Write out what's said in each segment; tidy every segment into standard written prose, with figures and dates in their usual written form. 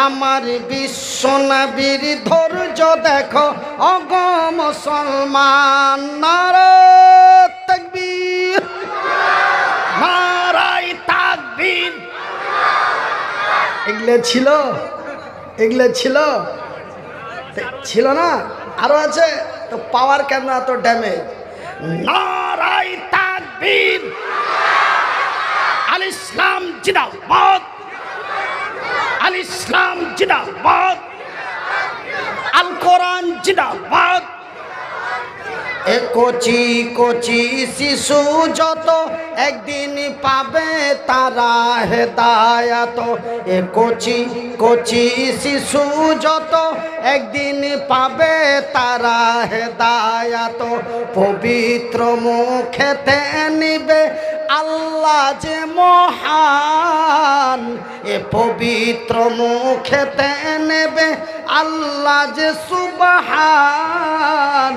আমার বিশ্ব নবীর ধৈর্য দেখো অগ মুসলমান। নারে তাকবীর, নারায়ে তাকবীর। এগুলো ছিল, এগুলো ছিল, ছিল না? আরো আছে তো, পাওয়ার কেন এত ড্যামেজ? নারায়ে তাকবীর, আল ইসলাম জিন্দাবাদ, আল ইসলাম জিন্দাবাদ, আল কোরআন জিন্দাবাদ। এ কচি কচি শিশু যত একদিন পাবে তারা হেদায়াত। এ কচি কচি শিশু যত একদিন পাবে তারা হেদায়াত। পবিত্র মুখেতে নিবে আল্লাহ যে মহান। এ পবিত্র মুখেতে নেবে আল্লাহ যে সুবহান।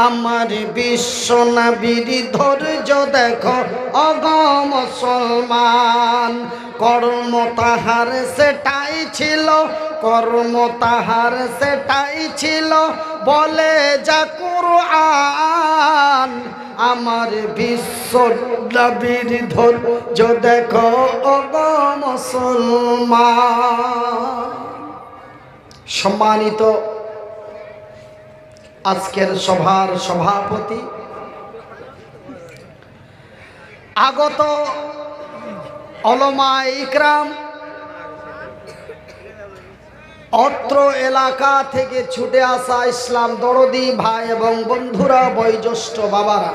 আমার বিশ্ব নবীর ধৈর্য দেখো অগ মুসলমান। কর্ম তাহার সেটাই ছিল, কর্ম তাহার সেটাই ছিল, বলে যা কুরআন। আমার বিশ্ব নবীর ধৈর্য দেখো অগ মুসলমান। সম্মানিত আজকের সভার সভাপতি, আগত উলামা ইকরাম, অত্র এলাকা থেকে ছুটে আসা ইসলাম দরদি ভাই এবং বন্ধুরা, বয়োজ্যেষ্ঠ বাবারা,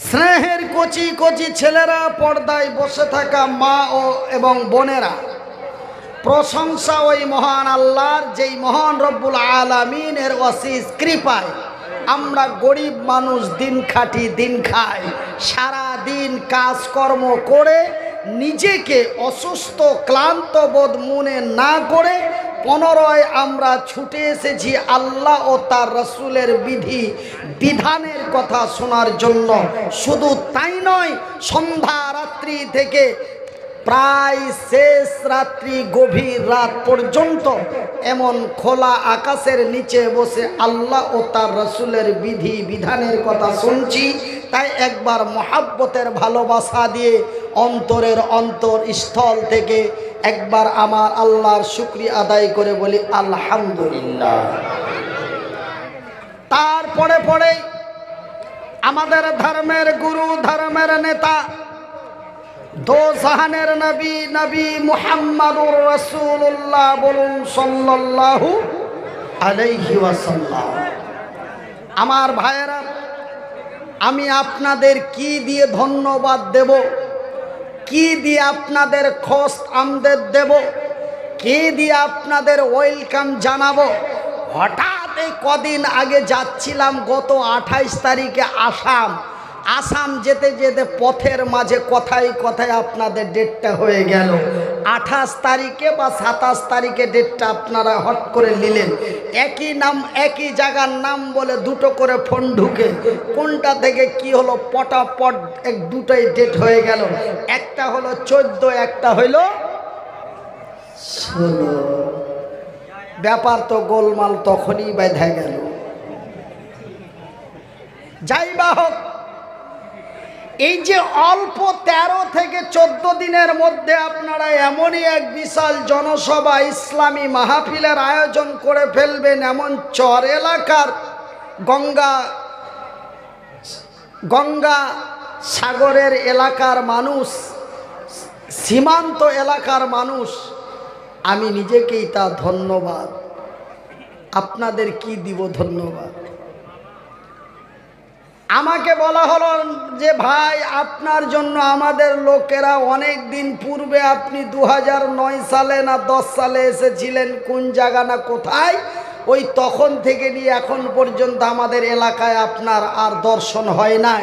স্নেহের কচি কচি ছেলেরা, পর্দায় বসে থাকা মা ও এবং বোনেরা, প্রশংসা ওই মহান আল্লাহর, যেই মহান রব্বুল আলামিনের অশেষ কৃপায় আমরা গরিব মানুষ দিন খাটি দিন খাই, সারা দিন কাজকর্ম করে নিজেকে অসুস্থ ক্লান্ত বোধ মনে না করে পুনরায় আমরা ছুটে এসেছি আল্লাহ ও তার রাসূলের বিধি বিধানের কথা শোনার জন্য। শুধু তাই নয়, সন্ধ্যা রাত্রি থেকে প্রায় শেষ রাত্রি গভীর রাত পর্যন্ত এমন খোলা আকাশের নিচে বসে আল্লাহ ও তার রাসূলের বিধি বিধানের কথা শুনছি। তাই একবার মহাব্বতের ভালোবাসা দিয়ে অন্তরের অন্তরস্থল থেকে একবার আমার আল্লাহর শুকরিয়া আদায় করে বলি আলহামদুলিল্লাহ। তারপরে পরে আমাদের ধর্মের গুরু, ধর্মের নেতা, দো জাহানের নবী, নবী মুহাম্মাদুর রাসূলুল্লাহ বলুন সাল্লাল্লাহু আলাইহি ওয়াসাল্লাম। আমার ভাইয়েরা, আমি আপনাদের কি দিয়ে ধন্যবাদ দেব, কি দিয়ে আপনাদের খোশ আমদেদ দেব, কি দিয়ে আপনাদের ওয়েলকাম জানাবো? হঠাৎ এই কদিন আগে যাচ্ছিলাম, গত 28 তারিখে আসাম যেতে যেতে পথের মাঝে কথায় কথায় আপনাদের ডেটটা হয়ে গেল 28 তারিখে বা 27 তারিখে ডেটটা আপনারা হট করে নিলেন। একই নাম, একই জায়গার নাম বলে দুটো করে ফোন ঢুকে কোনটা থেকে কি হলো পটাপট দুটোই ডেট হয়ে গেল। একটা হলো 14, একটা হইলো 16। ব্যাপার তো গোলমাল তখনই বেঁধে গেল। যাই বা হোক, এই যে অল্প 13 থেকে 14 দিনের মধ্যে আপনারা এমনই এক বিশাল জনসভা, ইসলামী মাহফিলের আয়োজন করে ফেলবেন, এমন চর এলাকার গঙ্গা সাগরের এলাকার মানুষ, সীমান্ত এলাকার মানুষ, আমি নিজেকেই তা ধন্যবাদ। আপনাদের কি দিব ধন্যবাদ? আমাকে বলা হলো যে ভাই, আপনার জন্য আমাদের লোকেরা অনেক দিন পূর্বে, আপনি 2009 সালে না 10 সালে এসেছিলেন, কোন জায়গা না কোথায়, ওই তখন থেকে নিয়ে এখন পর্যন্ত আমাদের এলাকায় আপনার আর দর্শন হয় নাই।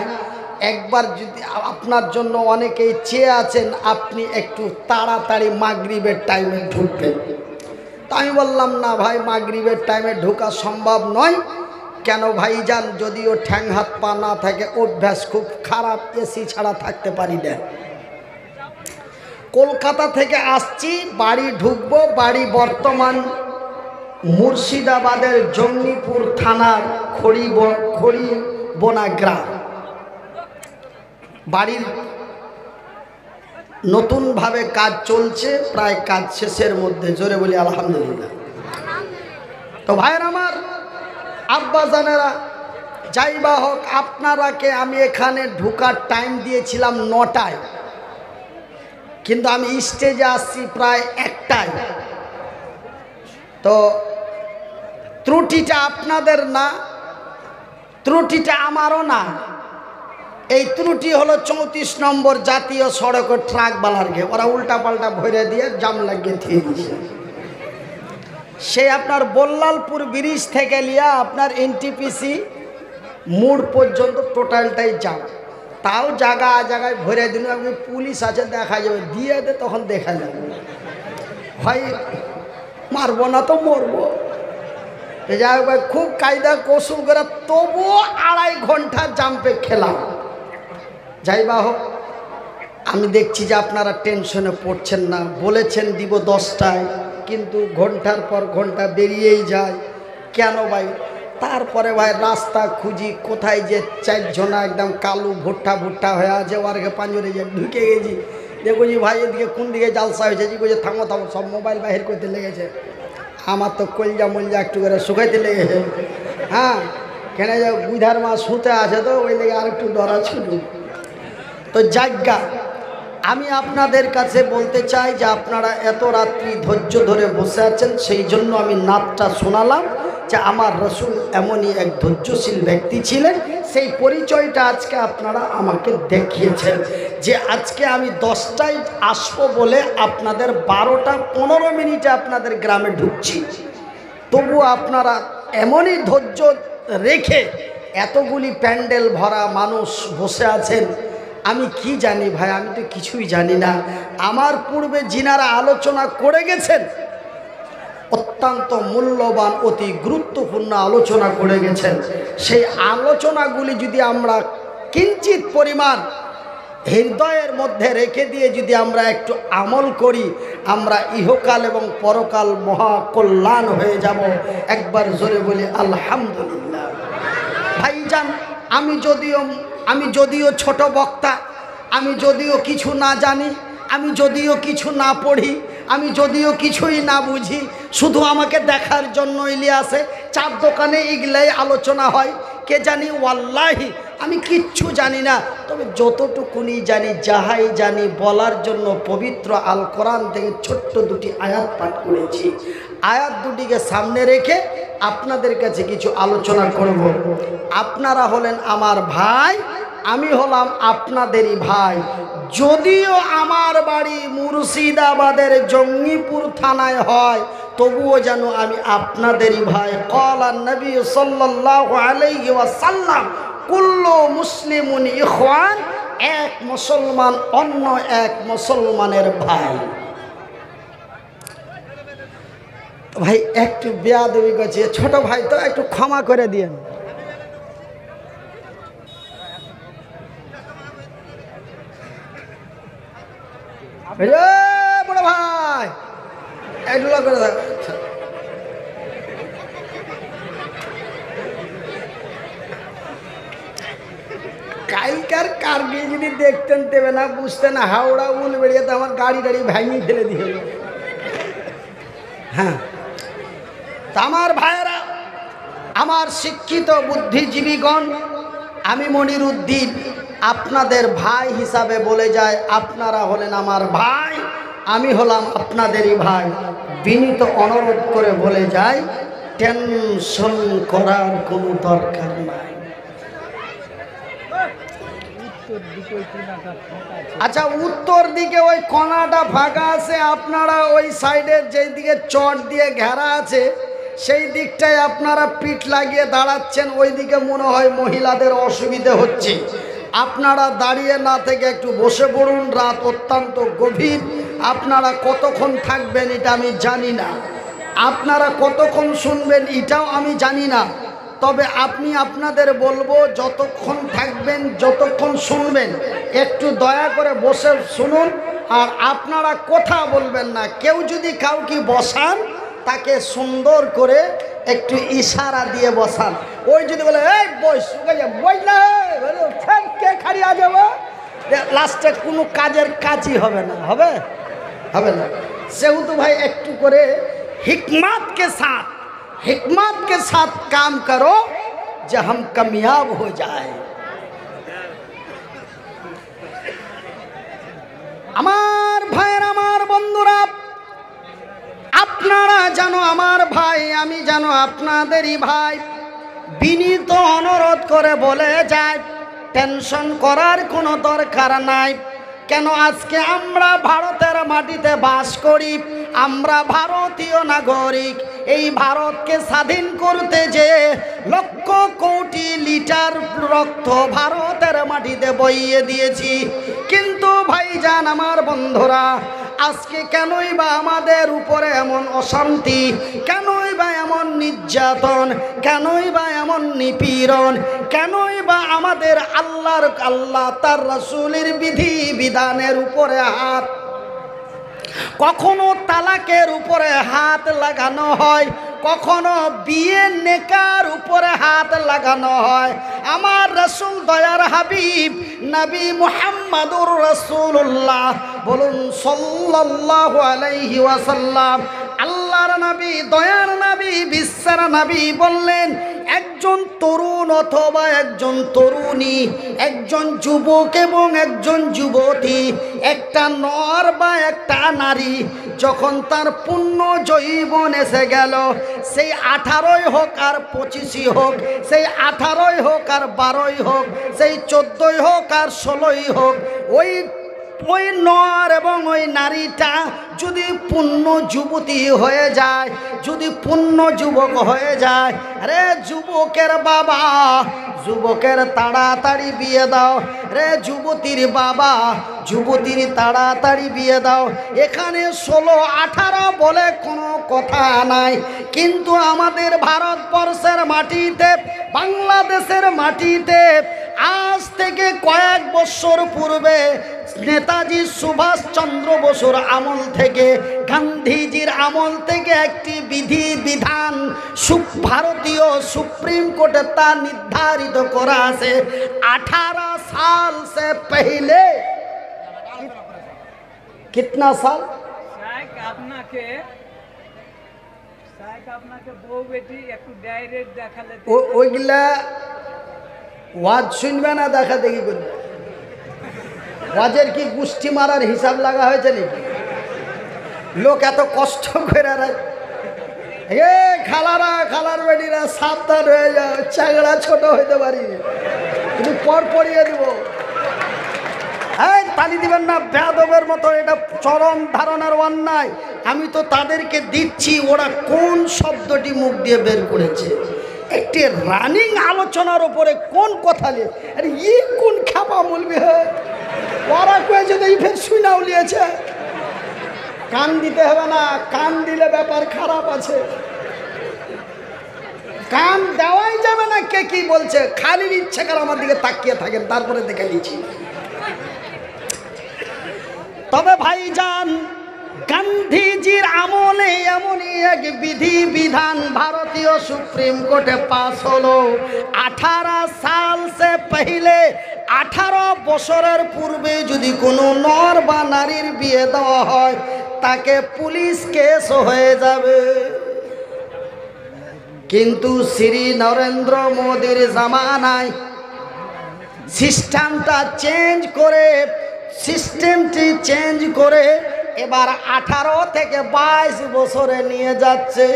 একবার যদি আপনার জন্য অনেকেই চেয়ে আছেন, আপনি একটু তাড়াতাড়ি মাগরিবের টাইমে ঢুকবেন। তা আমি বললাম, না ভাই, মাগরিবের টাইমে ঢোকা সম্ভব নয়। কেন ভাইজান? যদিও ঠ্যাং হাত পা না থাকে, অভ্যাস খুব খারাপ, এসি ছাড়া থাকতে পারি না। কলকাতা থেকে আসছি, বাড়ি ঢুকবো। বাড়ি বর্তমান মুর্শিদাবাদের জঙ্গিপুর থানার খড়িবোনা গ্রাম। বাড়ির নতুনভাবে কাজ চলছে, প্রায় কাজ শেষের মধ্যে। জোরে বলি আলহামদুলিল্লাহ। তো ভাইয়ের আমার, আব্বা জানেরা, যাই বা হোক, আপনারাকে আমি এখানে ঢোকার টাইম দিয়েছিলাম 9টায়, কিন্তু আমি স্টেজে আসছি প্রায় 1টায়। তো ত্রুটিটা আপনাদের না, ত্রুটিটা আমারও না। এই ত্রুটি হলো 34 নম্বর জাতীয় সড়কের ট্রাকবালারকে ওরা উল্টা পাল্টা ভরে দিয়ে জাম লাগিয়ে দিয়ে দিয়েছে। সে আপনার বল্লালপুর ব্রিজ থেকে লিয়া আপনার এনটিপিসি মোড় পর্যন্ত টোটালটাই জাম। তাও জায়গায় ভরে দিল। আপনি পুলিশ আছে, দেখা যাবে, দিয়ে দে, তখন দেখা যাবে। ভাই মারবো না তো মরবো। যাই হোক ভাই, খুব কায়দা কৌশল করে তবুও 2.5 ঘন্টা জাম্পে খেলাম। যাই বা হোক, আমি দেখছি যে আপনারা টেনশনে পড়ছেন না। বলেছেন দিব 10টায়, কিন্তু ঘন্টার পর ঘন্টা বেরিয়েই যায়। কেন ভাই? তারপরে ভাই রাস্তা খুঁজি, কোথায় যে 4 জনা একদম কালো ভুট্টা হয়ে আছে, ওরকে পাঞ্জরে যে ঢুকে গেছি। দেখো জি ভাই, এদিকে কোন দিকে জালসা হয়েছে, জি বলছে থামো, সব মোবাইল বাহির করতে লেগেছে। আমার তো কলজা মলজা একটু করে শুকাইতে লেগেছে। হ্যাঁ, কেন যে বুধার মা শুতে আছে, তো ওই লেগে আর একটু ডরা ছুটু। তো জায়গা আমি আপনাদের কাছে বলতে চাই যে আপনারা এত রাত্রি ধৈর্য ধরে বসে আছেন, সেই জন্য আমি নাতটা শোনালাম যে আমার রসুল এমনই এক ধৈর্যশীল ব্যক্তি ছিলেন। সেই পরিচয়টা আজকে আপনারা আমাকে দেখিয়েছেন যে আজকে আমি 10টায় আসবো বলে আপনাদের 12টা 15 মিনিটে আপনাদের গ্রামে ঢুকছি। তবু আপনারা এমনই ধৈর্য রেখে এতগুলি প্যান্ডেল ভরা মানুষ বসে আছেন। আমি কি জানি ভাই, আমি তো কিছুই জানি না। আমার পূর্বে যিনারা আলোচনা করে গেছেন, অত্যন্ত মূল্যবান, অতি গুরুত্বপূর্ণ আলোচনা করে গেছেন। সেই আলোচনাগুলি যদি আমরা কিঞ্চিত পরিমাণ হৃদয়ের মধ্যে রেখে দিয়ে যদি আমরা একটু আমল করি, আমরা ইহকাল এবং পরকাল মহাকল্যাণ হয়ে যাব। একবার জোরে বলি আলহামদুলিল্লাহ। ভাইজান, আমি যদিও ছোট বক্তা, আমি যদিও কিছু না জানি, আমি যদিও কিছু না পড়ি, আমি যদিও কিছুই না বুঝি, শুধু আমাকে দেখার জন্য ইলিয়াসে 4 দোকানে এগুলাই আলোচনা হয়। কে জানি, ওয়াল্লাহি আমি কিচ্ছু জানি না। তবে যতটুকুনি জানি, যাহাই জানি, বলার জন্য পবিত্র আল কোরআন থেকে ছোট্ট 2টি আয়াত পাঠ করেছি। আয়াত দুটিকে সামনে রেখে আপনাদের কাছে কিছু আলোচনা করব। আপনারা হলেন আমার ভাই, আমি হলাম আপনাদেরই ভাই। যদিও আমার বাড়ি মুর্শিদাবাদের জঙ্গিপুর থানায় হয়, তবুও যেন আমি আপনাদেরই ভাই। ক্বালা নবী সাল্লাল্লাহু আলাইহি ওয়াসাল্লাম, কুল্লু মুসলিমুন ইখওয়ান, এক মুসলমান অন্য এক মুসলমানের ভাই। ভাই একটু বেয়াদবি করছে, ছোট ভাই তো একটু ক্ষমা করে দিয়েন। বড় ভাই এগুলো করে দেখ। কালকার কার্গিল যদি দেখতেন তেবে না, বুঝতেন না হাওড়া উল বেরিয়েতে আমার গাড়ি ভাঙিয়ে ফেলে দিয়ে। হ্যাঁ, আমার ভাইয়েরা, আমার শিক্ষিত বুদ্ধিজীবীগণ, আমি মনিরুদ্দিন আপনাদের ভাই হিসাবে বলে যায়, আপনারা হলেন আমার ভাই, আমি হলাম আপনাদেরই ভাই। বিনীত অনুরোধ করে বলে যায়, টেনশন করার কোনো দরকার নাই। আচ্ছা, উত্তর দিকে ওই কোণাটা ফাঁকা আছে, আপনারা ওই সাইডের যেই দিকে চট দিয়ে ঘেরা আছে সেই দিকটায় আপনারা পিঠ লাগিয়ে দাঁড়াচ্ছেন। ওই দিকে মনে হয় মহিলাদের অসুবিধে হচ্ছে। আপনারা দাঁড়িয়ে না থেকে একটু বসে পড়ুন। রাত অত্যন্ত গভীর। আপনারা কতক্ষণ থাকবেন এটা আমি জানি না, আপনারা কতক্ষণ শুনবেন এটাও আমি জানি না। তবে আপনি আপনাদের বলবো, যতক্ষণ থাকবেন, যতক্ষণ শুনবেন, একটু দয়া করে বসে শুনুন। আর আপনারা কথা বলবেন না। কেউ যদি কাউকে বসান তাকে সুন্দর করে একটু ইশারা দিয়ে বসান। ওই যদি বলে এই বস বই না কে খাড়িয়ে যাবো, লাস্টে কোনো কাজের কাজই হবে না, হবে হবে না। সেহেতু ভাই একটু করে हिकमत के साथ काम करो जो हम कामयाब हो जाए। আমার ভাইয়ের, আমার বন্ধুরা, আপনারা জানো আমার ভাই, আমি জানো আপনাদেরই ভাই। বিনীত অনুরোধ করে বলে যায়, টেনশন করার কোনো দরকার নাই। কেন আজকে আমরা ভারতের মাটিতে বাস করি, আমরা ভারতীয় নাগরিক। এই ভারতকে স্বাধীন করতে যে লক্ষ কোটি লিটার রক্ত ভারতের মাটিতে বইয়ে দিয়েছি। কিন্তু ভাইজান আমার বন্ধুরা, আজকে কেনই বা আমাদের উপরে এমন অশান্তি, কেনই বা এমন নির্যাতন, কেনই বা এমন নিপীড়ন, কেনই বা আমাদের আল্লাহ তার রাসূলের বিধি বিধানের উপরে হাত, কখনো তালাকের উপরে হাত লাগানো হয়, কখনো বিয়ের নেকার উপরে হাত লাগানো হয়। আমার রাসূল দয়ার হাবিব নবী মুহাম্মদুর রাসূলুল্লাহ বলুন সাল্লাল্লাহু আলাইহি ওয়াসাল্লাম, আল্লাহর নবী, দয়ার নবী, বিশ্বের নবী বললেন, একজন তরুণ অথবা একজন তরুণী, একজন যুবক এবং একজন যুবতী, একটা নর বা একটা নারী যখন তার পূর্ণ যৌবন এসে গেল, সেই 18ই হোক আর 25ই হোক, সেই 18ই হোক আর 12ই হোক, সেই 14ই হোক আর 16ই হোক, ওই নর এবং ওই নারীটা যদি পূর্ণ যুবতী হয়ে যায়, যদি পূর্ণ যুবক হয়ে যায়, রে যুবকের বাবা, যুবকের তাড়াতাড়ি বিয়ে দাও, রে যুবতীর বাবা, যুবতীর তাড়াতাড়ি বিয়ে দাও। এখানে 16, 18 বলে কোনো কথা নাই। কিন্তু আমাদের ভারতবর্ষের মাটিতে, বাংলাদেশের মাটিতে আজ থেকে কয়েক বছর পূর্বে নেতাজি সুভাষচন্দ্র বসুর আমল থেকে, গান্ধীজির আমল থেকে একটি বিধি বিধান ভারতীয় সুপ্রিম কোর্টে তা নির্ধারিত করা আছে, 18 साल से पहले। कितना साल? ওইগুলা ওয়াজ শুনবে না, দেখা দেখি করবে। ওয়াজের কি গুষ্টি মারার হিসাব লাগা হয়েছে নাকি? লোক এত কষ্ট করে, এ খালারা, খালার বেটিরা সাবধান হয়ে যাও, চাগড়া ছোট হইতে পারি, কিন্তু পর পড়িয়ে দিব। হ্যাঁ, তালি দিবেন না বেয়াদবের মতো, এটা চরম ধারণার অন্যায়। আমি তো তাদেরকে দিচ্ছি ওরা কোন শব্দটি মুখ দিয়ে বের করেছে। একটি রানিং আলোচনার উপরে কোন কথা নিয়ে, আরে ই কোন খাপা বলবে, ওরা কয়েছে তো ফের শুনাও নিয়েছে। কান দিতে হবে না, কান দিলে ব্যাপার খারাপ আছে। কান দেওয়াই যাবে না কে কি বলছে, খালি ইচ্ছে করে আমার দিকে তাকিয়ে থাকেন, তারপরে দেখে নিচ্ছি। তবে ভাইজান, গান্ধীজির আমলে এমনই এক বিধি বিধান ভারতীয় সুপ্রিম কোর্টে পাস হলো। 18 साल से पहले, 18 বছরের পূর্বে যদি কোনো নর বা নারীর বিয়ে দেওয়া হয়, তাকে পুলিশ কেস হয়ে যাবে। কিন্তু শ্রী নরেন্দ্র মোদীর জামানায় সিস্টেমটা চেঞ্জ করে এবার 18 থেকে 22 বছরে নিয়ে যাচ্ছে।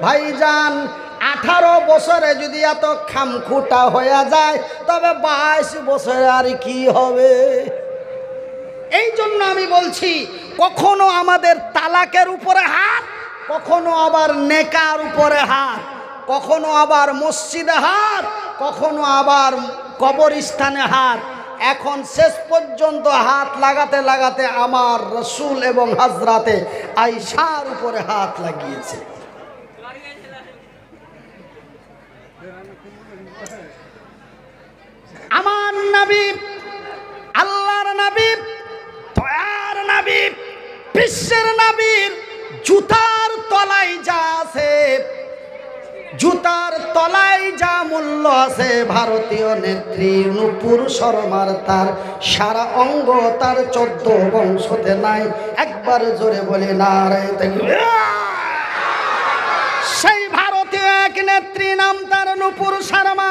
ভাইজান, 18 বছরে যদি এত খামখুটা হয়ে যায়, তবে 22 বছরে আর কি হবে? এই জন্য আমি বলছি, কখনো আমাদের তালাকের উপরে হাত, কখনো আবার নেকার উপরে হাত, কখনো আবার মসজিদে হাত, কখনো আবার কবরস্থানে হাত। এখন শেষ পর্যন্ত হাত লাগাতে লাগাতে আমার রসুল এবং হযরতে আয়েশার উপরে হাত লাগিয়েছে। আমার নবী, আল্লাহর নবী, দয়ার নবী, বিশ্বের নবীর জুতার তলায় যা আছে, জুতার তলায় যা মূল্য আছে, ভারতীয় নেত্রী নূপুর শর্মার তার সারা অঙ্গ তার 14 বংশতে নাই। একবার জোরে বলি নারায়ে তাকবীর। সেই ভারতীয় এক নেত্রী, নাম তার নূপুর শর্মা।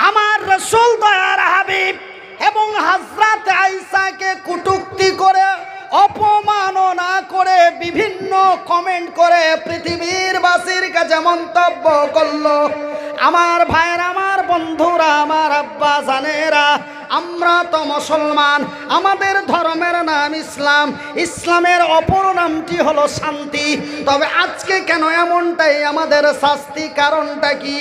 আমার রাসূল দয়ার হাবিব এবং হযরত আয়েশাকে কটূক্তি করে, অপমাননা করে, বিভিন্ন কমেন্ট করে পৃথিবীর বাসীর কাছে মন্তব্য করলো। আমার ভাইয়েরা, আমার বন্ধুরা, আমার আব্বা জানেরা, আমরা তো মুসলমান, আমাদের ধর্মের নাম ইসলাম, ইসলামের অপর নামটি হলো শান্তি। তবে আজকে কেন এমনটাই আমাদের শাস্তি? কারণটা কি?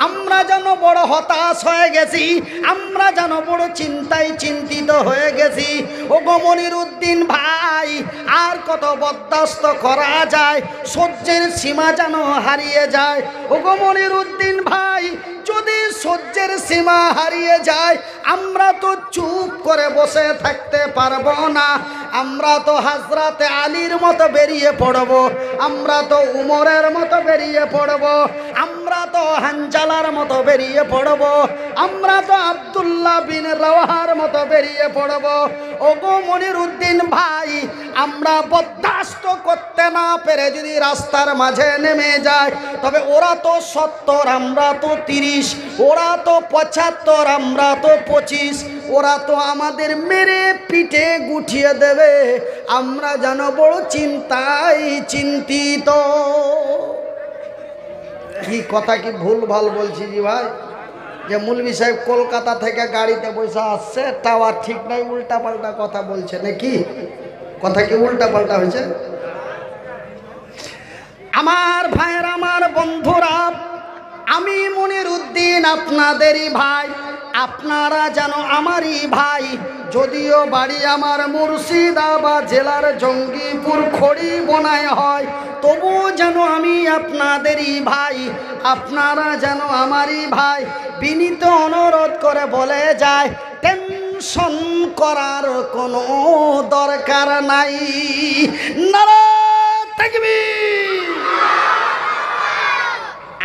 আমরা যেন বড় হতাশ হয়ে গেছি, আমরা যেন বড় চিন্তায় চিন্তিত হয়ে গেছি। ও গো মনিরুদ্দিন ভাই, আর কত বরদাস্ত করা যায়? সহ্যের সীমা যেন হারিয়ে যায়। ও গো মনিরুদ্দিন ভাই, যদি সহ্যের সীমা হারিয়ে যায়, আমরা তো চুপ করে বসে থাকতে পারবো না। আমরা তো হযরতে আলীর মতো বেরিয়ে পড়ব, আমরা তো উমরের মতো বেরিয়ে পড়ব, আমরা তো হানজালার মতো বেরিয়ে পড়ব, আমরা তো আব্দুল্লাহ বিন রাওয়াহার মতো বেরিয়ে পড়ব। ওগো মনিরুদ্দিন ভাই, আমরা বরদাস্ত করতে না পেরে যদি রাস্তার মাঝে নেমে যায়, তবে ওরা তো 70, আমরা তো 30, ওরা তো 75, আমরা তো 25, ওরা তো আমাদের মেরে পিঠে গুটিয়ে দেবে। আমরা যেন বড় চিন্তায় চিন্তিত। কি কথা কি ভুল ভাল বলছি জি ভাই? যে মৌলভী সাহেব কলকাতা থেকে গাড়িতে বসে আসছে, টাওয়ার ঠিক নাই, উল্টা পাল্টা কথা বলছে নাকি? কথা কি উল্টা পাল্টা হয়েছে? আমার ভাইয়ের, আমার বন্ধুরা, আমি মনিরুদ্দিন আপনাদেরই ভাই, আপনারা যেন আমারই ভাই। যদিও বাড়ি আমার মুর্শিদাবাদ জেলার জঙ্গিপুর খড়িবোনায় হয়, তবু যেন আমি আপনাদেরই ভাই, আপনারা যেন আমারই ভাই। বিনীত অনুরোধ করে বলে যায়, টেনশন করার কোনো দরকার নাই। নারায়ে তাকবীর।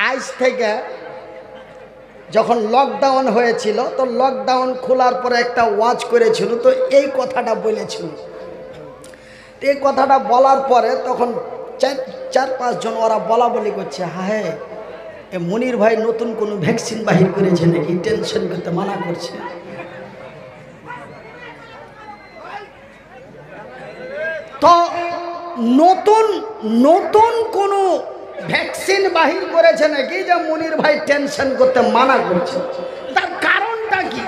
আজ থেকে যখন লকডাউন হয়েছিল, তো লকডাউন খোলার পরে একটা ওয়াজ করেছিল, তো এই কথাটা বলেছিল। এই কথাটা বলার পরে তখন 4-5 জন ওরা বলা বলি করছে, হ্যাঁ এ মনির ভাই নতুন কোনো ভ্যাকসিন বাহির করেছে নাকি, টেনশন করতে মানা করছে। তো নতুন নতুন কোনো ভ্যাকসিন বাহির করেছে নাকি যে মনির ভাই টেনশন করতে মানা করছে? তার কারণটা কি?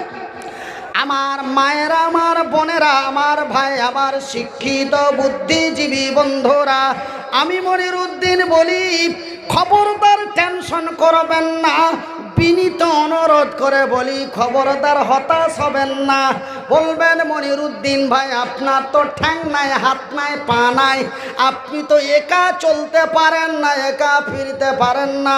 আমার মায়েরা, আমার বোনেরা, আমার ভাই, আমার শিক্ষিত বুদ্ধিজীবী বন্ধুরা, আমি মনিরুদ্দিন বলি, খবরদার টেনশন করবেন না। বিনীত অনুরোধ করে বলি, খবরদার হতাশ হবেন না। বলবেন মনিরুদ্দিন ভাই, আপনার তো ঠ্যাং নাই, হাত নাই, পা নাই, আপনি তো একা চলতে পারেন না, একা ফিরতে পারেন না,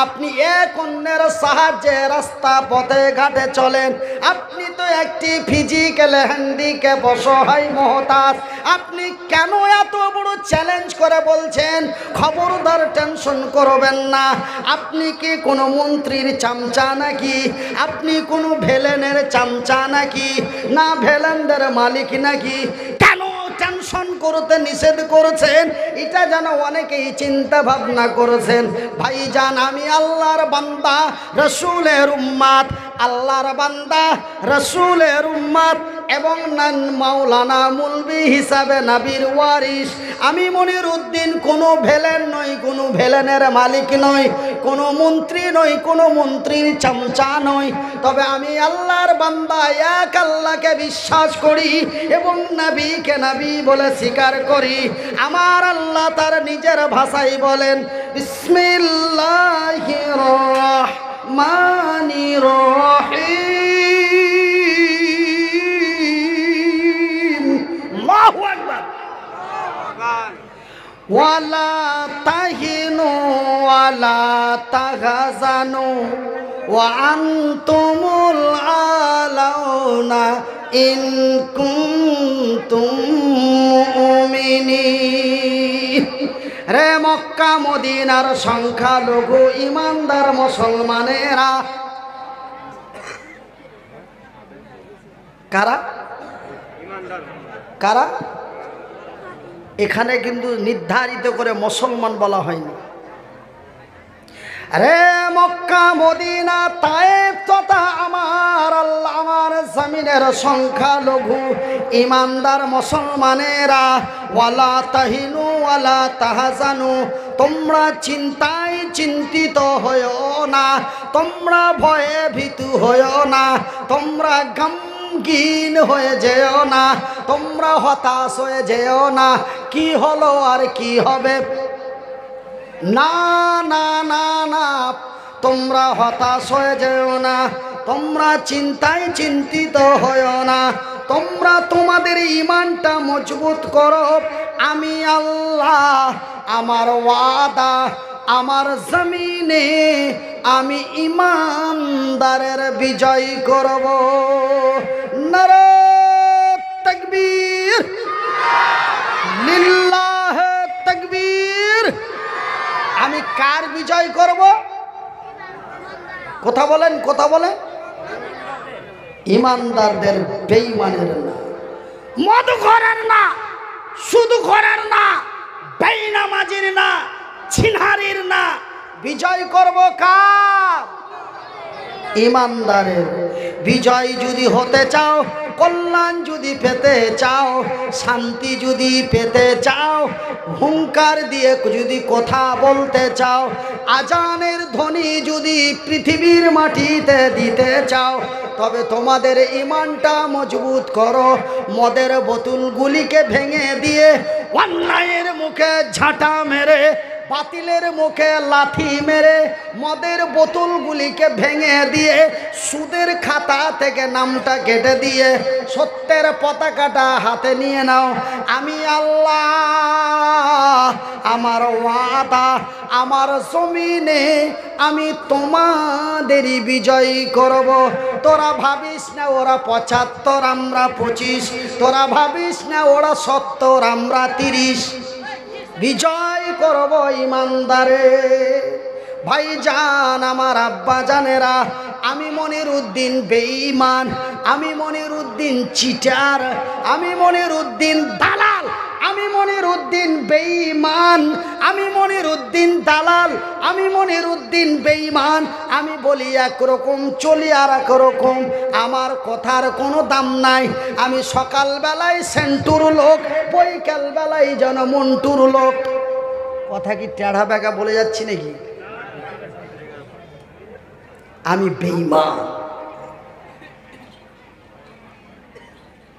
আপনি এক অন্যের সাহায্যে রাস্তা পথে ঘাটে চলেন, আপনি তো একটি ফিজিক্যাল হ্যান্ডিক্যাপ, অসহায় মহতাজ, আপনি কেন এত বড় চ্যালেঞ্জ করে বলছেন? খবরদার টেনশন করবেন না। আপনি কি কোনো মন্ত্রীর চামচা নাকি? আপনি কোনো ভেলেনের চামচা নাকি? না ভেলেনদের মালিক নাকি? কেন টেনশন করতে নিষেধ করেছেন? এটা যেন অনেকেই চিন্তা ভাবনা করেছেন। ভাইজান, আমি আল্লাহর বান্দা, রাসূলের উম্মত, আল্লাহর বান্দা, রাসূলের উম্মত এবং মাওলানা মৌলভী হিসাবে নবীর ওয়ারিস। আমি মনিরুদ্দিন কোনো ভেলেন নই, কোনো ভেলেনের মালিক নই, কোনো মন্ত্রী নই, কোনো মন্ত্রীর চামচা নই। তবে আমি আল্লাহর বান্দা, এক আল্লাহকে বিশ্বাস করি এবং নবীকে নবী বলে স্বীকার করি। আমার আল্লাহ তার নিজের ভাষায় বলেন, বিসমিল্লাহির রহমানির রহিম। আল্লাহু আকবার। ওয়ালা তাহিনু ওয়ালা তাহজানু ওয়া আনতুমুল আলাউনা ইন কুনতুম মুমিনিন। রে মক্কা মদিনার সংখ্যালঘু ইমানদার মুসলমানেরা, কারা কারা? এখানে কিন্তু নির্ধারিত করে মুসলমান বলা হয়নি। রে মক্কা মদিনা তায়েফ তথা আমার আল্লাহ আমার জমিনের সংখ্যালঘু ইমানদার মুসলমানেরা, ওয়ালা তাহিনু ওয়ালা তাহজানু, তোমরা চিন্তায় চিন্তিত হয়ো না, তোমরা ভয়ে ভীতু হয়ো না, তোমরা গমগীন হয়ে যেও না, তোমরা হতাশ হয়ে যেও না। কি হলো আর কি হবে? না না না না, তোমরা হতাশ হয়ে যেও না, তোমরা চিন্তায় চিন্তিত হয়ো না, তোমরা তোমাদের ঈমানটা মজবুত করো। আমি আল্লাহ আমার ওয়াদা, আমার জমিনে আমি ঈমানদারের বিজয় করব। নারে তাকবীর, লিল্লাহে তাকবীর। আমি কার বিজয় করব? কথা বলেন, কথা বলেন। ইমানদারদের, বেঈমানের না, মদখোরের না, সুদখোরের না, বেনামাজির না, ছিনহারির না। বিজয় করব কার? ইমানদারের। বিজয় যদি হতে চাও, কল্যাণ যদি পেতে চাও, শান্তি যদি পেতে চাও, হুঙ্কার দিয়ে যদি কথা বলতে চাও, আজানের ধ্বনি যদি পৃথিবীর মাটিতে দিতে চাও, তবে তোমাদের ঈমানটা মজবুত করো। মদের বোতলগুলিকে ভেঙে দিয়ে, অন্যায়ের মুখে ঝাঁটা মেরে, বাতিলের মুখে লাথি মেরে, মদের বোতলগুলিকে ভেঙে দিয়ে, সুদের খাতা থেকে নামটা কেটে দিয়ে, সত্যের পতাকাটা হাতে নিয়ে নাও। আমি আল্লাহ আমার ওয়াদা, আমার জমিনে আমি তোমাদেরই বিজয় করব। তোরা ভাবিস না ওরা ৭৫, আমরা ২৫, তোরা ভাবিস না ওরা ৭০, আমরা ৩০। বিজয় করব ইমানদারে। ভাইজান, আমার আব্বা জানেরা, আমি মনিরউদ্দিন বেঈমান, আমি মনিরউদ্দিন চিটার, আমি মনিরউদ্দিন দালাল, আমি মনিরউদ্দিন বেঈমান, আমি মনিরউদ্দিন দালাল, আমি মনিরউদ্দিন বেঈমান। আমি বলি একরকম, চলি আর একরকম, আমার কথার কোনো দাম নাই। আমি সকালবেলায় সেন্টুর লোক, বৈকালবেলায় যেন মন্টুর লোক। কথা কি টেढ़া বেঁকা বলে যাচ্ছি নাকি? আমি বেঈমান,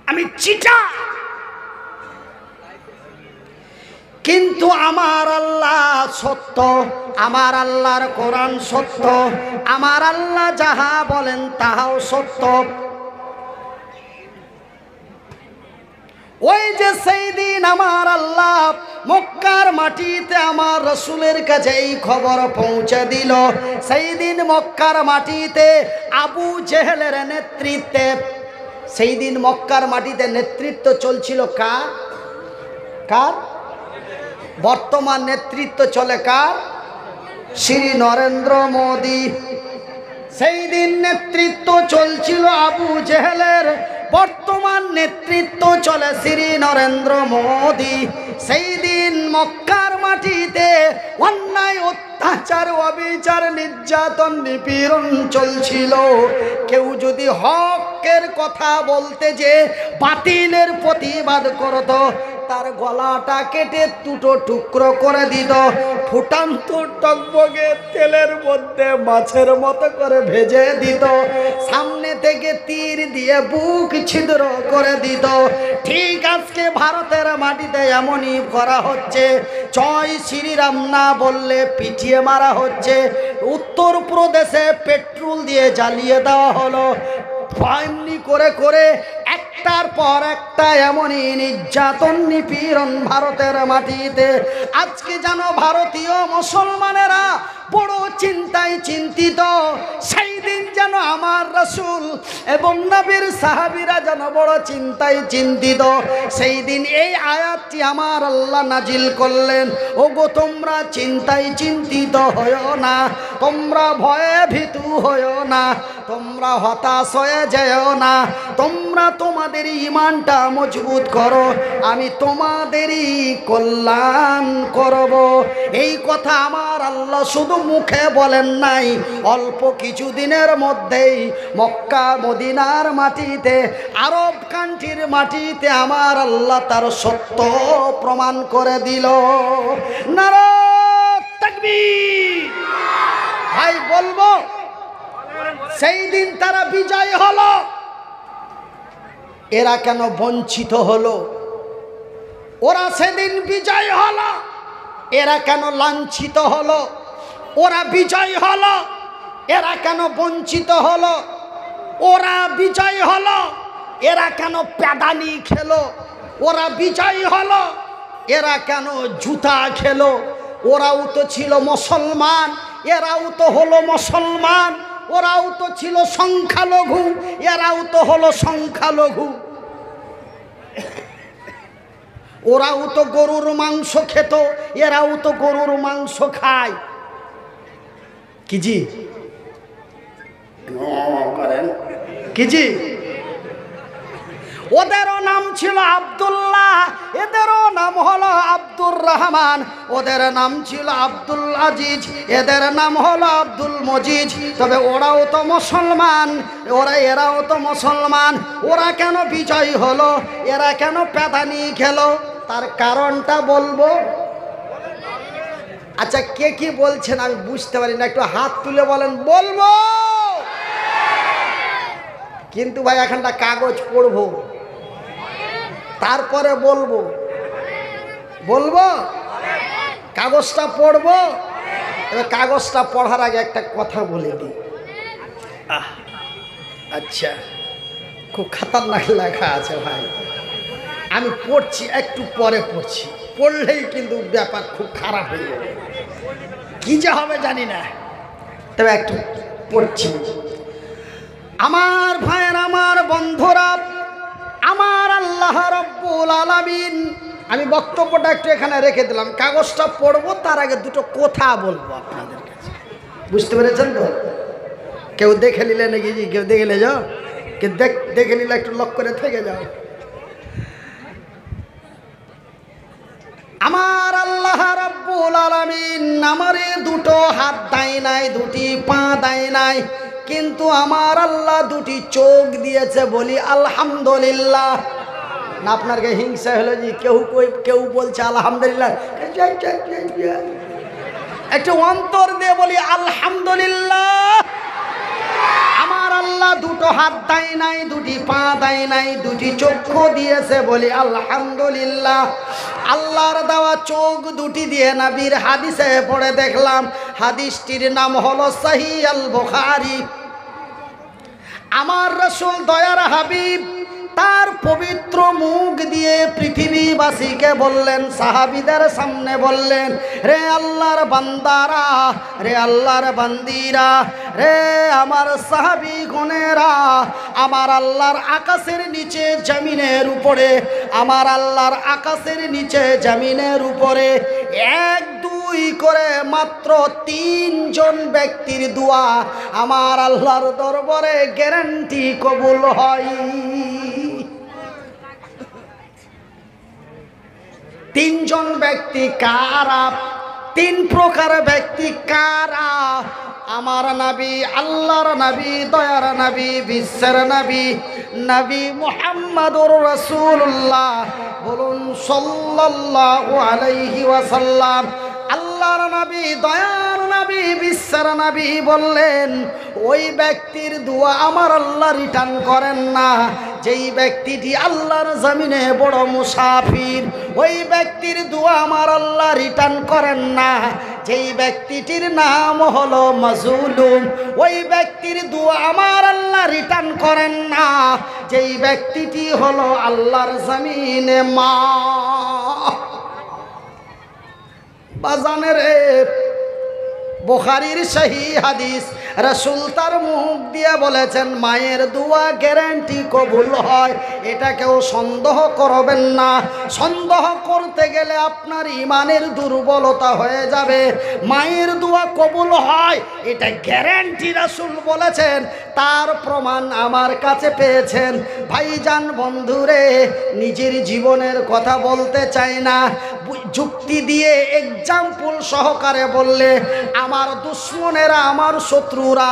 আমি চিটা, কিন্তু আমার আল্লাহ সত্য, আমার আল্লাহর কোরআন সত্য, আমার আল্লাহ যাহা বলেন তাহাও সত্য। ওই যে সেই দিন আমার আল্লাহ মক্কার মাটিতে আমার রসুলের কাছে এই খবর পৌঁছে দিল, সেই দিন মক্কার মাটিতে আবু জেহেলের নেতৃত্বে, সেই দিন মক্কার মাটিতে নেতৃত্ব চলছিল কার? কার? বর্তমান নেতৃত্ব চলে কার? শ্রী নরেন্দ্র মোদী। সেই দিন নেতৃত্ব চলছিল আবু জেহেলের, বর্তমান নেতৃত্ব চলে শ্রী নরেন্দ্র মোদী। সেই দিন মক্কার মাটিতে অন্যায়, অত্যাচার, অবিচার, নির্যাতন, নিপীড়ন চলছিল। কেউ যদি হকের কথা বলতে যে বাতিলের প্রতিবাদ করত, তার গলাটা কেটে দুটো টুকরো করে দিত, ফুটান্ত টকবগে তেলের মধ্যে মাছের মতো করে ভেজে দিত, সামনে থেকে তীর দিয়ে বুক ছিদ্র করে দিত। ঠিক আজকে ভারতের মাটিতে এমনই করা হচ্ছে। জয় শ্রীরাম না বললে পিটিয়ে মারা হচ্ছে। উত্তরপ্রদেশে পেট্রোল দিয়ে জ্বালিয়ে দেওয়া হলো। এমনি করে করে একটার পর একটা এমনই নির্যাতন নিপীড়ন ভারতের মাটিতে। আজকে যেন ভারতীয় মুসলমানেরা বড় চিন্তায় চিন্তিত। সেই দিন যেন আমার রাসূল এবং নবীর সাহাবীরা যেন বড় চিন্তায় চিন্তিত। সেই দিন এই আয়াতটি আমার আল্লাহ নাজিল করলেন, ওগো তোমরা চিন্তায় চিন্তিত হয়ো না, তোমরা ভয়ে ভীতু হয়ো না, তোমরা হতাশ হয়ে যেও না, তোমরা তোমাদের ঈমানটা মজবুত করো, আমি তোমাদেরই কল্যাণ করব। এই কথা আমার আল্লাহ শুধু মুখে বলেন নাই, অল্প কিছু দিনের মধ্যেই মক্কা মদিনার মাটিতে, আরব কান্ট্রির মাটিতে আমার আল্লাহ তার সত্য প্রমাণ করে দিল। নারায়ে তাকবীর। ভাই বলবো, সেই দিন তারা বিজয় হলো, এরা কেন বঞ্চিত হলো? ওরা সেদিন বিজয় হলো, এরা কেন লাঞ্ছিত হলো? ওরা বিজয় হলো, এরা কেন বঞ্চিত হলো? ওরা বিজয় হলো, এরা কেন প্যাদানি খেলো? ওরা বিজয় হলো, এরা কেন জুতা খেলো? ওরাও তো ছিল মুসলমান, এরাও তো হলো মুসলমান। ওরাও তো ছিল সংখ্যালঘু, এরাও তো হলো সংখ্যালঘু। ওরাও তো গরুর মাংস খেত, এরাও তো গরুর মাংস খায়। কি জি করেন কি জি? ওদেরও নাম ছিল আব্দুল্লাহ, এদেরও নাম হলো আব্দুর রহমান, ওদের নাম ছিল আব্দুল আজিজ, এদের নাম হলো আব্দুল মজিদ। তবে ওরাও তো মুসলমান, এরাও তো মুসলমান। ওরা কেন বিজয় হলো, এরা কেন প্যাদানি খেলো? তার কারণটা বলবো। আচ্ছা, কে কি বলছেন আমি বুঝতে পারি না, একটু হাত তুলে বলেন বলবো। কিন্তু ভাই এখানটা কাগজ পড়বো, তারপরে বলবো। বলবো, কাগজটা পড়বো। এবার কাগজটা পড়ার আগে একটা কথা বলে দিই। আচ্ছা, খুব খাতারনাক লেখা আছে ভাই, আমি পড়ছি, একটু পরে পড়ছি, পড়লেই কিন্তু ব্যাপার খুব খারাপ হয়ে যাবে, কি যে হবে জানি না, তবে একটু পড়ছি। আমার ভাইয়ের, আমার বন্ধুরা, আমার আল্লাহ রব্বুল আলামিন, আমি বক্তব্যটা একটু এখানে রেখে দিলাম, কাগজটা পড়বো, তার আগে দুটো কথা বলবো আপনাদের কাছে। বুঝতে পেরেছেন তো? কেউ দেখে নিলে নাকি? কেউ দেখে নিলে যাও, কেউ দেখে নিলে একটু লক করে থেকে যাও। আমার আল্লাহ রাব্বুল আলামিন আমারে দুটো হাত দেয় নাই, দুটি পা দেয় নাই, কিন্তু আমার আল্লাহ দুটি চোখ দিয়েছে, বলি আলহামদুলিল্লাহ। না আপনার কে হিংসা হলো যে কেউ বলছে আলহামদুলিল্লাহ, একটু অন্তর দিয়ে বলি আলহামদুলিল্লাহ। আমার আল্লাহ দুটো হাত দেয় নাই, দুটি পা দেয় নাই, দুটি চক্ষু দিয়েছে, বলি আলহামদুলিল্লাহ। আল্লাহর দেওয়া চোখ দুটি দিয়ে নবীর হাদিসে পড়ে দেখলাম, হাদিসটির নাম হলো সহিহ আল বুখারী। আমার রাসূল দয়ার হাবিব তার পবিত্র মুখ দিয়ে পৃথিবীবাসীকে বললেন, সাহাবীদের সামনে বললেন, রে আল্লাহর বান্দারা, রে আল্লাহর বান্দিরা, রে আমার সাহাবী গণেরা, আমার আল্লাহর আকাশের নিচে জমিনের উপরে, আমার আল্লাহর আকাশের নিচে জমিনের উপরে এক দুই করে মাত্র 3 জন ব্যক্তির দোয়া আমার আল্লাহর দরবারে গ্যারান্টি কবুল হয়। 3 জন ব্যক্তি কারা? 3 প্রকার ব্যক্তি কারা? আমার নবী, আল্লাহর নবী, দয়ার নবী, বিশ্বের নবী, নবী মুহাম্মদুর রাসূলুল্লাহ, বলুন সাল্লাল্লাহু আলাইহি ওয়াসাল্লাম। আল্লাহর নবী, দয়ার নবী, বিশ্বের নবী বললেন, ওই ব্যক্তির দোয়া আমার আল্লাহ রিটার্ন করেন না যেই ব্যক্তিটি আল্লাহর জমিনে বড় মুসাফির। ওই ব্যক্তির দোয়া আমার আল্লাহ রিটার্ন করেন না যেই ব্যক্তিটির নাম হলো মাজলুম, ওই ব্যক্তির দোয়া আমার আল্লাহ রিটার্ন করেন না। যেই ব্যক্তিটি হলো আল্লাহর জমিনে মা। বাজানের বুখারীর সহিহ হাদিস, রাসূল তার মুখ দিয়ে বলেছেন মায়ের দোয়া গ্যারান্টি কবুল হয়, এটা কেউ সন্দেহ করবেন না। সন্দেহ করতে গেলে আপনার ইমানের দুর্বলতা হয়ে যাবে। মায়ের দোয়া কবুল হয় এটা গ্যারান্টি রাসূল বলেছেন, তার প্রমাণ আমার কাছে পেয়েছেন। ভাইজান বন্ধুরে, নিজের জীবনের কথা বলতে চাই না, যুক্তি দিয়ে এক্সাম্পল সহকারে বললে আমার দুশ্মনেরা, আমার শত্রুরা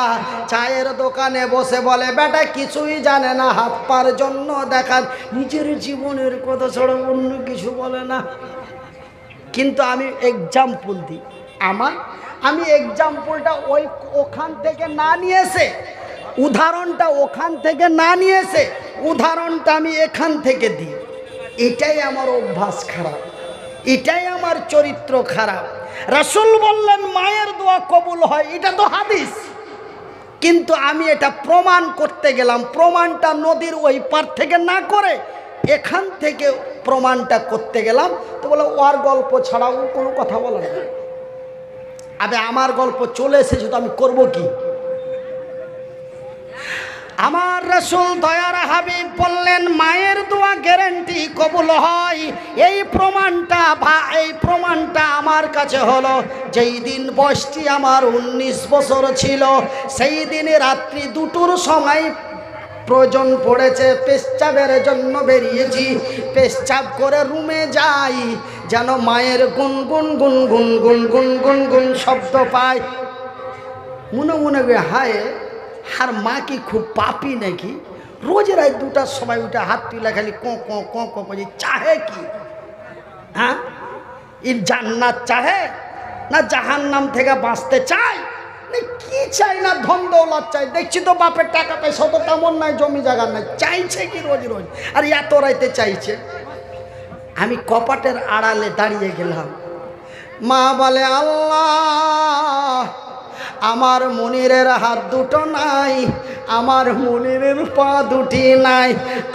চায়ের দোকানে বসে বলে বেটা কিছুই জানে না, হাত পার জন্য দেখান, নিজের জীবনের কথা ছাড়া অন্য কিছু বলে না। কিন্তু আমি এক্সাম্পল দিই, আমি এক্সাম্পলটা ওখান থেকে না নিয়েছে, উদাহরণটা ওখান থেকে না নিয়েছে, উদাহরণটা আমি এখান থেকে দিই। এটাই আমার অভ্যাস খারাপ, এটাই আমার চরিত্র খারাপ। রাসূল বললেন মায়ের দোয়া কবুল হয়, এটা তো হাদিস, কিন্তু আমি এটা প্রমাণ করতে গেলাম। প্রমাণটা নদীর ওই পার থেকে না করে এখান থেকে প্রমাণটা করতে গেলাম। তো বলে ওর গল্প ছাড়াও কোনো কথা বলে না। আবে আমার গল্প চলে এসেছে তো আমি করব কি? আমার রাসূল দয়ার হাবিব বললেন মায়ের দোয়া গ্যারান্টি কবুল হয়। এই প্রমাণটা আমার কাছে হলো, যেই দিন বয়সটি আমার 19 বছর ছিল, সেই দিনে রাত্রি 2টোর সময় প্রয়োজন পড়েছে, পেশাবের জন্য বেরিয়েছি। পেশাব করে রুমে যাই, যেন মায়ের গুনগুন গুনগুন গুনগুন গুনগুন শব্দ পাই। মনে মনে হায়, আর মা কি খুব পাপি নাকি? রোজ রাত 2টার সময় উঠে হাত তুলে খালি ক চাহে কি? হ্যাঁ, এই জান্নাত চাহে না জাহান্নাম থেকে বাঁচতে চাই? কি চাই না ধন দৌলত চাই। দেখছি তো বাপের টাকা পয়সা তো তেমন নাই, জমি জায়গা নাই, চাইছে কি রোজ রোজ? আর এত রাইতে চাইছে। আমি কপাটের আড়ালে দাঁড়িয়ে গেলাম। মা বলে আল্লাহ, আমার মনিরের হাত 2টো নাই, আমার মনিরের পা 2টি নাই,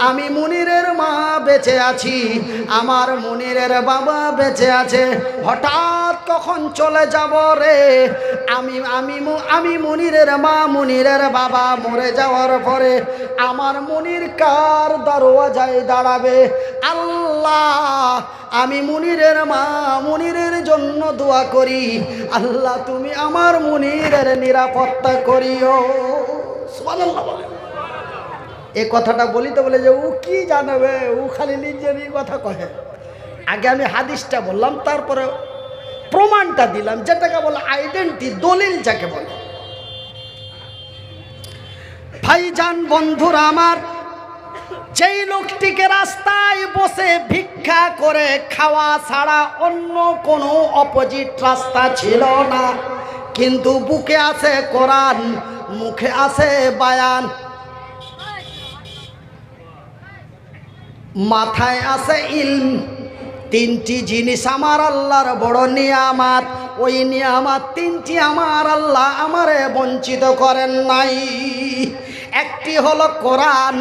আমি মনিরের মা বেঁচে আছি, আমার মনিরের বাবা বেঁচে আছে, হঠাৎ কখন চলে যাব রে? আমি মনিরের মা মনিরের বাবা মরে যাওয়ার পরে আমার মনির কার দরওয়াজায় দাঁড়াবে? আল্লাহ, আমি মনিরের মা মনিরের জন্য দোয়া করি, আল্লাহ তুমি আমার মনিরের নিরাপত্তা করিও। সুবহানাল্লাহ বলে। এই কথাটা বলি তো বলে যে ও কি জানবে, ও খালি নিজেরই কথা কহে। আগে আমি হাদিসটা বললাম, তারপরে প্রমাণটা দিলাম, যেটাকে বলে আইডেন্টি, দলিল যাকে বলে। ভাইজান বন্ধুরা আমার, যেই লোকটিকে রাস্তায় বসে ভিক্ষা করে খাওয়া ছাড়া অন্য কোনো অপোজিট রাস্তা ছিল না, কিন্তু বুকে আছে কোরআন, মুখে আছে বায়ান, মাথায় আছে ইলম। 3টি জিনিস আমার আল্লাহর বড় নিয়ামত। ওই নিয়ামত 3টি আমার আল্লাহ আমারে বঞ্চিত করেন নাই। একটি হলো কোরআন,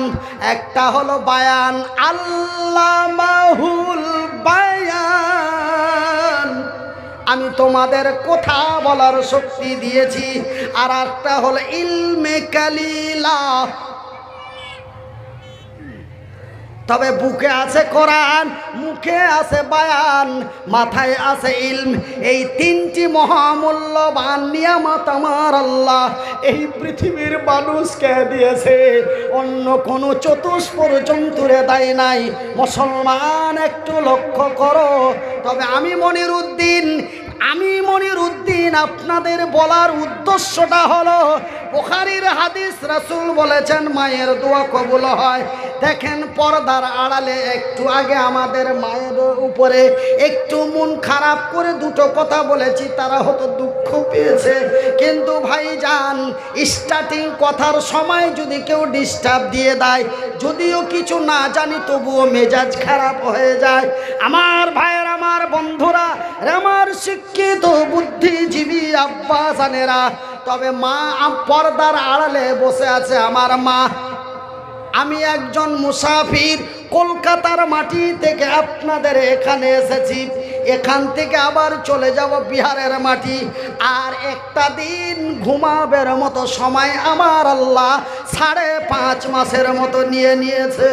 একটা হলো বায়ান, আল্লামাহুল বায়ান, আমি তোমাদের কথা বলার শক্তি দিয়েছি। আর একটা হলো ইলমে কালিলা। তবে বুকে আছে কোরআন, মুখে আছে বায়ান, মাথায় আছে ইলম। এই 3টি মহামূল্যবান নিয়ামত আমার আল্লাহ এই পৃথিবীর মানুষকে দিয়েছে, অন্য কোনো চতুষ্পদ জন্তুরে দেয় নাই। মুসলমান একটু লক্ষ্য করো। তবে আমি মনিরউদ্দিন আপনাদের বলার উদ্দেশ্যটা হলো, বুখারীর হাদিস, রাসূল বলেছেন মায়ের দোয়া কবুল হয়। দেখেন পর্দার আড়ালে একটু আগে আমাদের মায়ের উপরে একটু মন খারাপ করে 2টো কথা বলেছি, তারা হয়তো দুঃখ পেয়েছে। কিন্তু ভাইজান, স্টার্টিং কথার সময় যদি কেউ ডিস্টার্ব দিয়ে দেয়, যদিও কিছু না জানি তবুও মেজাজ খারাপ হয়ে যায়। আমার ভাইয়ের, আমার বন্ধুরা, আমার শিক্ষিত বুদ্ধিজীবী আব্বা জানেরা, তবে মা পর্দার আড়ালে বসে আছে আমার মা। আমি একজন মুসাফির, কলকাতার মাটি থেকে আপনাদের এখানে এসেছি, এখান থেকে আবার চলে যাব বিহারের মাটি। আর একটা দিন ঘুমাবের মতো সময় আমার আল্লাহ 5.5 মাসের মতো নিয়ে নিয়েছে।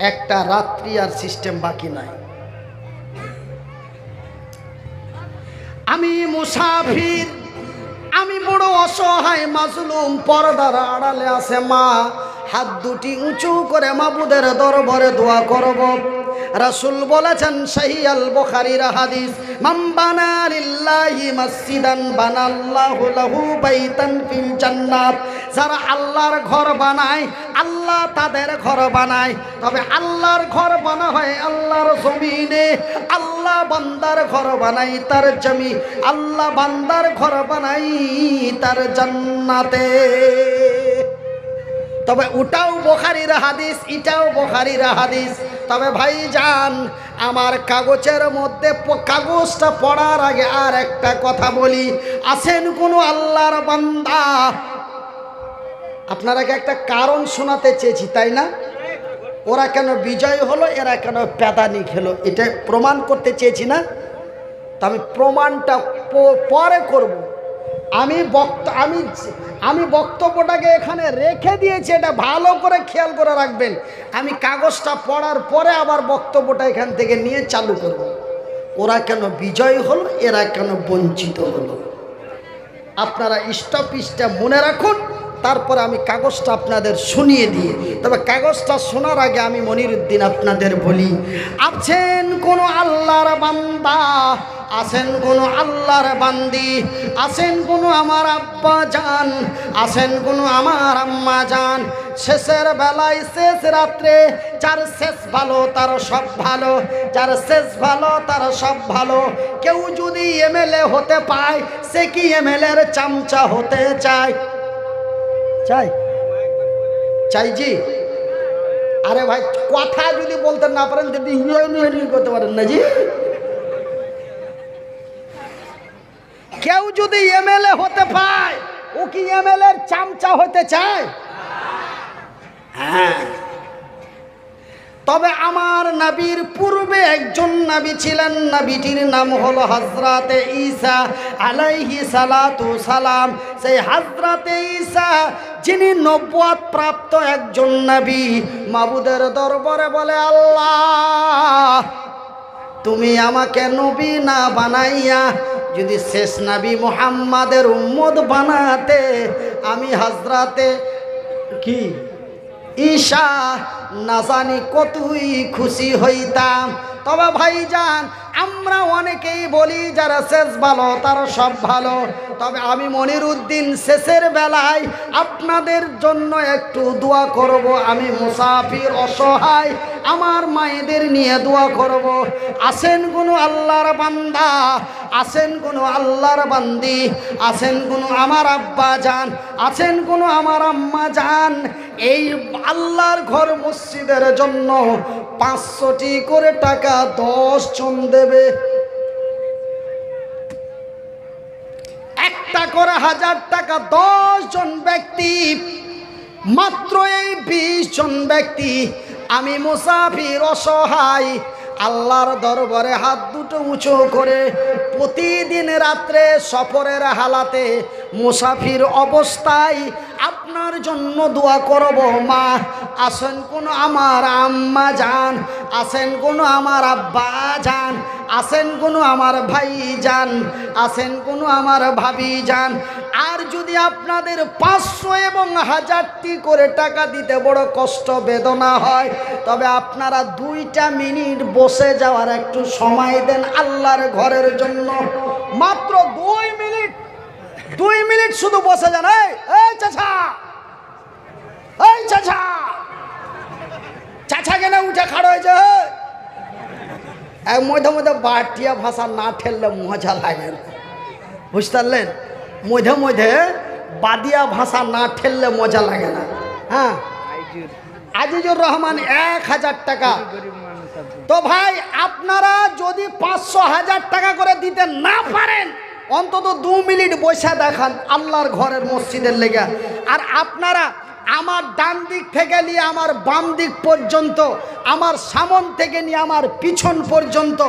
একটা রাত্রি আর সিস্টেম বাকি নাই। আমি মুসাফির, আমি বড় অসহায় মাজলুম, পর্দার আড়ালে আছে মা। হাত দুটি উঁচু করে মাবুদের দরবারে দোয়া করব। রাসূল বলেছেন, সহিহ আল বুখারীর হাদিস, মান বানা লিল্লাহি মসজিদান বানাল্লাহু লাহু বাইতান ফিল জান্নাত। যারা আল্লাহর ঘর বানায়, আল্লাহ তাদের ঘর বানায়। তবে আল্লাহর ঘর বানা হয় আল্লাহর জমিনে, আল্লাহ বান্দার ঘর বানাই তার জমি, আল্লাহ বান্দার ঘর বানাই তার জান্নাতে। তবে ওটাও বুখারীর হাদিস, এটাও বুখারীর হাদিস। তবে ভাইজান, আমার কাগজের মধ্যে কাগজটা পড়ার আগে আর একটা কথা বলি। আছেন কোনো আল্লাহর বান্দা, আপনারাকে একটা কারণ শোনাতে চেয়েছি, তাই না? ওরা কেন বিজয় হলো, এরা কেন প্যাদানি খেলো, এটা প্রমাণ করতে চেয়েছি না? তা আমি প্রমাণটা পরে করব। আমি বক্তব্যটাকে এখানে রেখে দিয়েছি, এটা ভালো করে খেয়াল করে রাখবেন। আমি কাগজটা পড়ার পরে আবার বক্তব্যটা এখান থেকে নিয়ে চালু করব। ওরা কেন বিজয় হলো, এরা কেন বঞ্চিত হলো, আপনারা স্টপিসটা মনে রাখুন। তারপরে আমি কাগজটা আপনাদের শুনিয়ে দিয়ে, তবে কাগজটা শোনার আগে আমি মনিরুদ্দিন আপনাদের বলি, আছেন কোনো আল্লাহর বান্দা, আছেন কোনো আল্লাহর বান্দি, আছেন কোনো আমার আব্বা জান, আছেন কোনো আমার আম্মা জান, শেষের বেলায় শেষ রাত্রে যার শেষ ভালো তার সব ভালো, যার শেষ ভালো তার সব ভালো। কেউ যদি এমএলএ হতে পায়, সে কি এমএলএর চামচা হতে চায়? চাই জি। আরে ভাই, কথা যদি বলতে না পারেন যদি করতে পারেন না জি। কেউ যদি এমএলএ হতে পায়, ও কি এমএলএর চামচা হতে চায়? হ্যাঁ। তবে আমার নবীর পূর্বে একজন নবী ছিলেন, নবীটির নাম হলো হযরতে ঈসা আলাইহিস সালাতু সালাম। সেই হযরতে ঈসা, যিনি নবুয়ত প্রাপ্ত একজন নবী, মাবুদের দরবারে বলে, আল্লাহ তুমি আমাকে নবী না বানাইয়া যদি শেষ নবী মুহাম্মাদের উম্মত বানাতে, আমি হযরতে কি ঈসা না জানি কতই খুশি হইতাম। তবে ভাইজান, আমরা অনেকেই বলি যারা শেষ ভালো তার সব ভালো। তবে আমি মনিরুদ্দিন শেষের বেলায় আপনাদের জন্য একটু দোয়া করব। আমি মুসাফির, অসহায়, আমার মায়েদের নিয়ে দোয়া করব। আছেন কোনো আল্লাহর বান্দা, আছেন কোনো আল্লাহর বান্দি, আছেন কোনো আমার আব্বা জান, আছেন কোনো আমার আম্মা জান, এই আল্লাহর ঘর মসজিদের জন্য 500টি করে টাকা 10 জন দেবে। একটা করে 1000 টাকা 10 জন ব্যক্তি, মাত্র এই 20 জন ব্যক্তি। আমি মুসাফির, অসহায়, আল্লাহর দরবারে হাত দুটো উঁচু করে প্রতিদিন রাত্রে সফরের হালাতে মুসাফির অবস্থায় আপনার জন্য দোয়া করব। মা, আসেন কোনো আমার আম্মা জান, আসেন কোনো আমার আব্বা জান, আসেন কোনো আমার ভাই জান, আসেন কোনো আমার ভাবি জান। আর যদি আপনাদের 500 এবং 1000টি করে টাকা দিতে বড় কষ্ট বেদনা হয়, তবে আপনারা 2টা মিনিট বসে যাওয়ার একটু সময় দেন আল্লাহর ঘরের জন্য। মাত্র 2 মিনিট শুধু বসে যান। এই চাচা, এই চাচা, চাচা কেন উঠে খাড়ো হয়েছে? মধ্যে মধ্যে বাটিয়া ভাষা না ঠেললে মজা লাগে না, বুঝতে পারলেন? মধ্যে মধ্যে বাদিয়া ভাষা না ঠেললে মজা লাগে না। হ্যাঁ, আজিজুর রহমান 1000 টাকা। তো ভাই আপনারা যদি 500,000 টাকা করে দিতে না পারেন, অন্তত 2 মিনিট বসে দেখান আল্লাহর ঘরের মসজিদের লেগে। আর আপনারা আমার ডান দিক থেকে নিয়ে আমার বাম দিক পর্যন্ত, আমার সামন থেকে নিয়ে আমার পিছন পর্যন্ত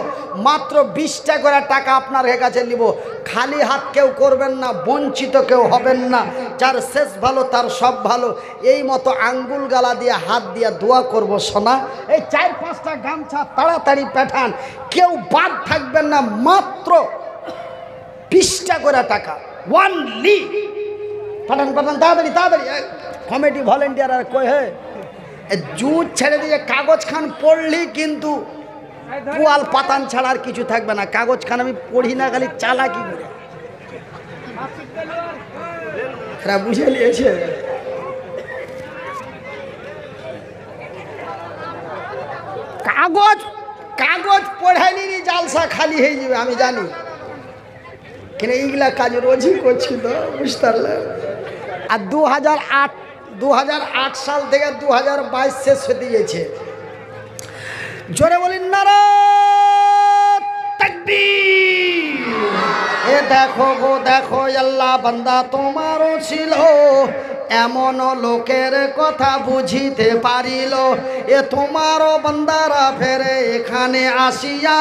মাত্র 20টা করে টাকা আপনার কাছে নিব। খালি হাত কেউ করবেন না, বঞ্চিত কেউ হবেন না। যার শেষ ভালো তার সব ভালো, এই মতো আঙ্গুল গালা দিয়ে হাত দিয়ে দোয়া করব সোনা। এই 4-5টা গামছা তাড়াতাড়ি পাঠান, কেউ বাদ থাকবেন না। মাত্র 20টা করে টাকা ওয়ানলি পাঠান পাঠান, তাড়াতাড়ি তাড়াতাড়ি। কমিটি ভলেন্টিয়ার আর কই হে জুট ছেড়ে দিয়ে কাগজ খান পড়লি কিন্তু পোয়াল পাতান ছাড়া আর কিছু থাকবে না। কাগজ খান আমি পড়ি না, খালি চালাকি করে বুঝে নিয়েছে। কাগজ কাগজ পড়াইনি জালসা খালি হয়ে যাবে আমি জানি, কিন্তু এইগুলা কাজ রোজই করছি তো, বুঝতে পারলেন। আর 2008 সাল থেকে 2022 শেষ হতে গেছে। জোরে বলেন নারায়ে তাকবীর। এ দেখো গো দেখো আল্লাহ বান্দা তোমারও ছিল এমন লোকের কথা বুঝিতে পারিল, এ তোমারও বান্দারা ফেরে এখানে আসিয়া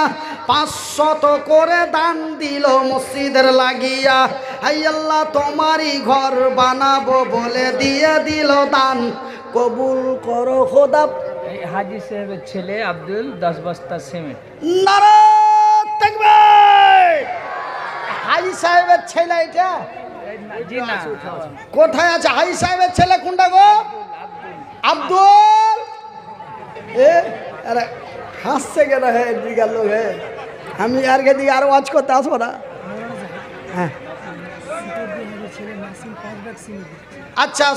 500 করে দান দিল মসজিদের লাগিয়া। হাই আল্লাহ তোমারই ঘর বানাবো বলে দিয়ে দিল দান, কবুল করো খোদা। হাজি সাহেবের ছেলে আব্দুল 10 বস্তা সিমেন্ট। নারায়ে তাকবীর। হাজি সাহেবের ছেলে এটা? জি না, কোথায় আছে হাজি সাহেবের ছেলে? কোনটা গো? আব্দুল। এ আরে হাসছে কেন হে দিগার লোক হে? আমি আর কে দিকে আরো ওয়াজ করতে আসবো না। হ্যাঁ আচ্ছা,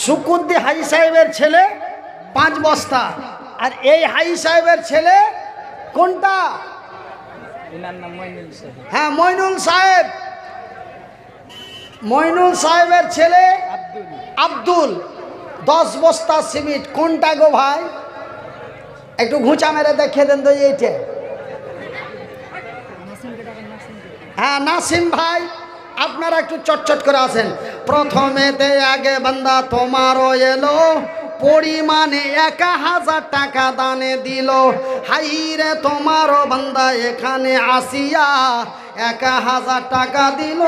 সুকুদ্দি হাজি সাহেবের ছেলে 5 বস্তা। আর এই হাজি সাহেবের ছেলে কোনটা? হ্যাঁ মইনুল সাহেব। মইনুল সাহেবের ছেলে আব্দুল 10 বস্তা সিমেন্ট। কোনটা গো ভাই? একটু ঘুঁচা মেরে দেখিয়ে দেন তো এইটা। হ্যাঁ নাসিম ভাই, আপনারা একটু চটচট করে আসেন। প্রথমেতে আগে বান্দা তোমারও এলো, পরিমাণে 1000 টাকা দানে দিল। হাই রে তোমারও বান্দা এখানে আসিয়া 1000 টাকা দিল।